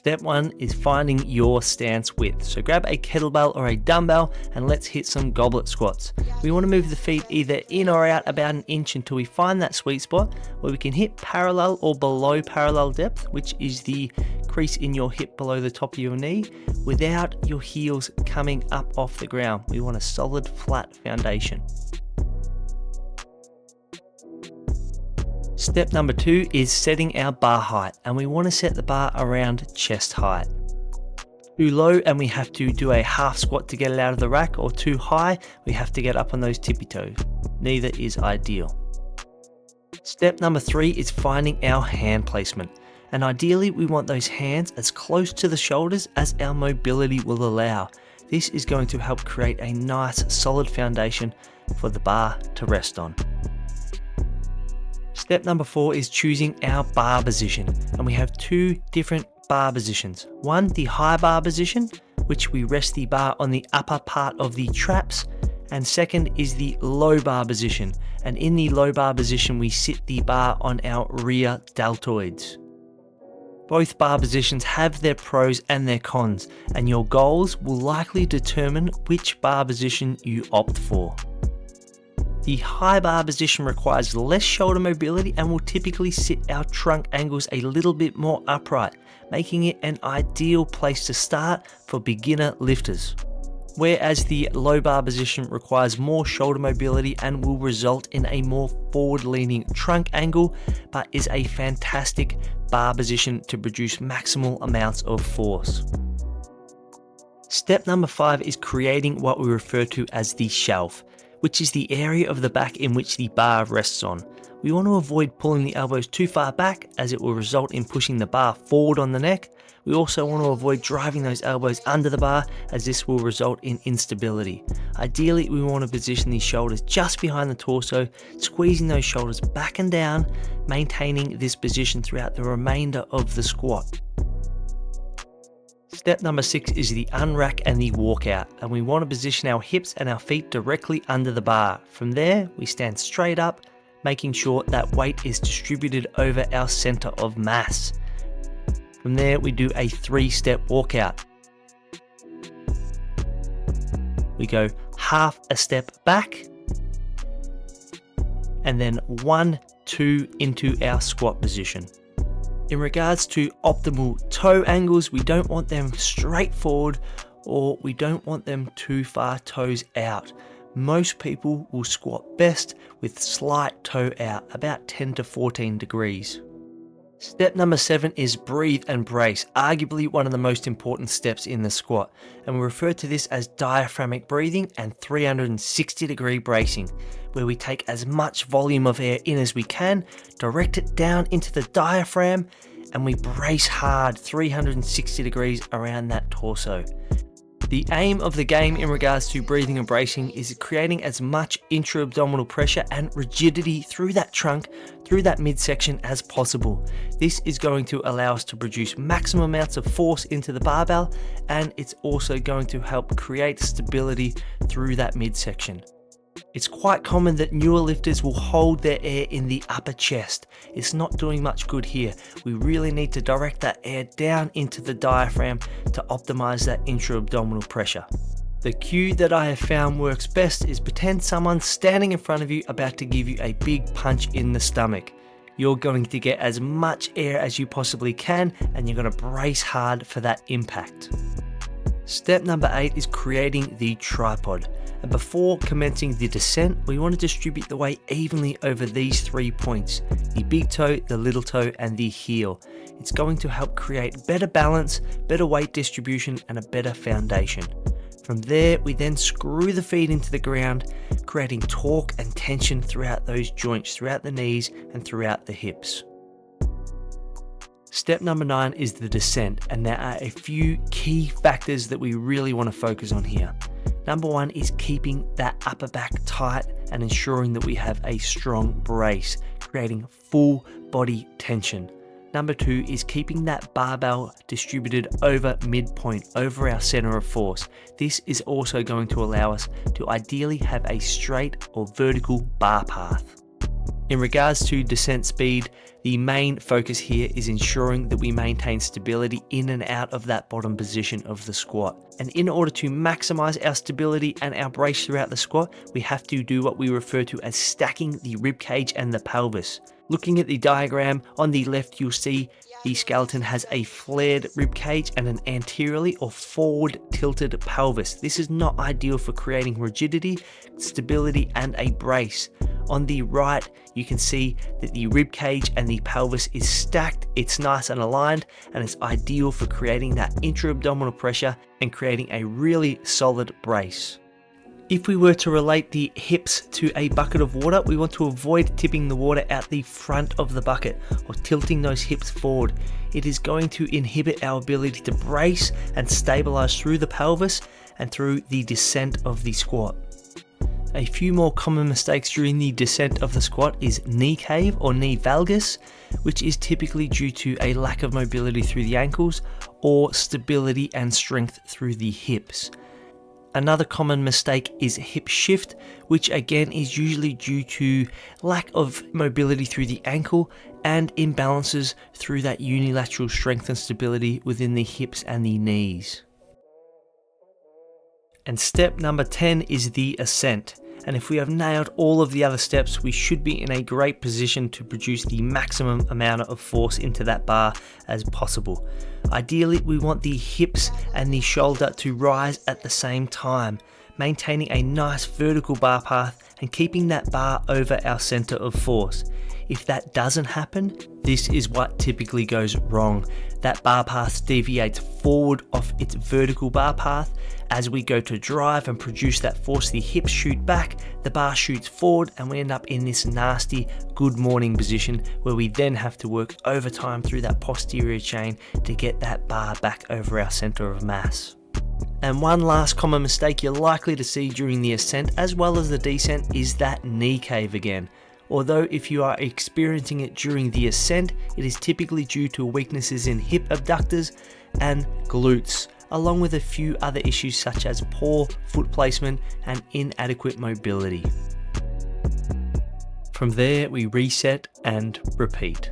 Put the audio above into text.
Step 1 is finding your stance width. So grab a kettlebell or a dumbbell and let's hit some goblet squats. We want to move the feet either in or out about an inch until we find that sweet spot where we can hit parallel or below parallel depth, which is the crease in your hip below the top of your knee, without your heels coming up off the ground. We want a solid, flat foundation. Step number 2 is setting our bar height, and we want to set the bar around chest height. Too low and we have to do a half squat to get it out of the rack, or too high, we have to get up on those tippy toes. Neither is ideal. Step number 3 is finding our hand placement, and ideally we want those hands as close to the shoulders as our mobility will allow. This is going to help create a nice solid foundation for the bar to rest on. Step number 4 is choosing our bar position, and we have 2 different bar positions. One, the high bar position, which we rest the bar on the upper part of the traps, and second is the low bar position, and in the low bar position we sit the bar on our rear deltoids. Both bar positions have their pros and their cons, and your goals will likely determine which bar position you opt for. The high bar position requires less shoulder mobility and will typically sit our trunk angles a little bit more upright, making it an ideal place to start for beginner lifters. Whereas the low bar position requires more shoulder mobility and will result in a more forward-leaning trunk angle, but is a fantastic bar position to produce maximal amounts of force. Step number 5 is creating what we refer to as the shelf, which is the area of the back in which the bar rests on. We want to avoid pulling the elbows too far back, as it will result in pushing the bar forward on the neck. We also want to avoid driving those elbows under the bar, as this will result in instability. Ideally, we want to position these shoulders just behind the torso, squeezing those shoulders back and down, maintaining this position throughout the remainder of the squat. Step number 6 is the unrack and the walkout, and we want to position our hips and our feet directly under the bar. From there, we stand straight up, making sure that weight is distributed over our center of mass. From there, we do a 3-step walkout. We go half a step back, and then 1, 2 into our squat position. In regards to optimal toe angles, we don't want them straight forward, or we don't want them too far toes out. Most people will squat best with slight toe out, about 10 to 14 degrees. Step number 7 is breathe and brace, arguably one of the most important steps in the squat, and we refer to this as diaphragmatic breathing and 360-degree bracing, where we take as much volume of air in as we can, direct it down into the diaphragm, and we brace hard 360 degrees around that torso. The aim of the game in regards to breathing and bracing is creating as much intra-abdominal pressure and rigidity through that trunk, through that midsection as possible. This is going to allow us to produce maximum amounts of force into the barbell, and it's also going to help create stability through that midsection. It's quite common that newer lifters will hold their air in the upper chest. It's not doing much good here. We really need to direct that air down into the diaphragm to optimize that intra-abdominal pressure. The cue that I have found works best is pretend someone's standing in front of you about to give you a big punch in the stomach. You're going to get as much air as you possibly can, and you're going to brace hard for that impact. Step number 8 is creating the tripod. And before commencing the descent, we want to distribute the weight evenly over these 3 points: the big toe, the little toe, and the heel. It's going to help create better balance, better weight distribution, and a better foundation. From there, we then screw the feet into the ground, creating torque and tension throughout those joints, throughout the knees and throughout the hips. Step number 9 is the descent, and there are a few key factors that we really want to focus on here. Number 1 is keeping that upper back tight and ensuring that we have a strong brace, creating full body tension. Number 2 is keeping that barbell distributed over midpoint, over our center of force. This is also going to allow us to ideally have a straight or vertical bar path. In regards to descent speed, the main focus here is ensuring that we maintain stability in and out of that bottom position of the squat. And in order to maximize our stability and our brace throughout the squat, we have to do what we refer to as stacking the rib cage and the pelvis. Looking at the diagram on the left, you'll see the skeleton has a flared rib cage and an anteriorly or forward tilted pelvis. This is not ideal for creating rigidity, stability, and a brace. On the right, you can see that the rib cage and the pelvis is stacked, it's nice and aligned, and it's ideal for creating that intra-abdominal pressure and creating a really solid brace. If we were to relate the hips to a bucket of water, we want to avoid tipping the water out the front of the bucket or tilting those hips forward. It is going to inhibit our ability to brace and stabilize through the pelvis and through the descent of the squat. A few more common mistakes during the descent of the squat is knee cave or knee valgus, which is typically due to a lack of mobility through the ankles or stability and strength through the hips. Another common mistake is hip shift, which again is usually due to lack of mobility through the ankle and imbalances through that unilateral strength and stability within the hips and the knees. And step number 10 is the ascent. And if we have nailed all of the other steps, we should be in a great position to produce the maximum amount of force into that bar as possible. Ideally, we want the hips and the shoulder to rise at the same time, maintaining a nice vertical bar path and keeping that bar over our center of force. If that doesn't happen, this is what typically goes wrong. That bar path deviates forward off its vertical bar path. As we go to drive and produce that force, the hips shoot back, the bar shoots forward, and we end up in this nasty good morning position where we then have to work overtime through that posterior chain to get that bar back over our center of mass. And one last common mistake you're likely to see during the ascent as well as the descent is that knee cave again. Although if you are experiencing it during the ascent, it is typically due to weaknesses in hip abductors and glutes, along with a few other issues such as poor foot placement and inadequate mobility. From there, we reset and repeat.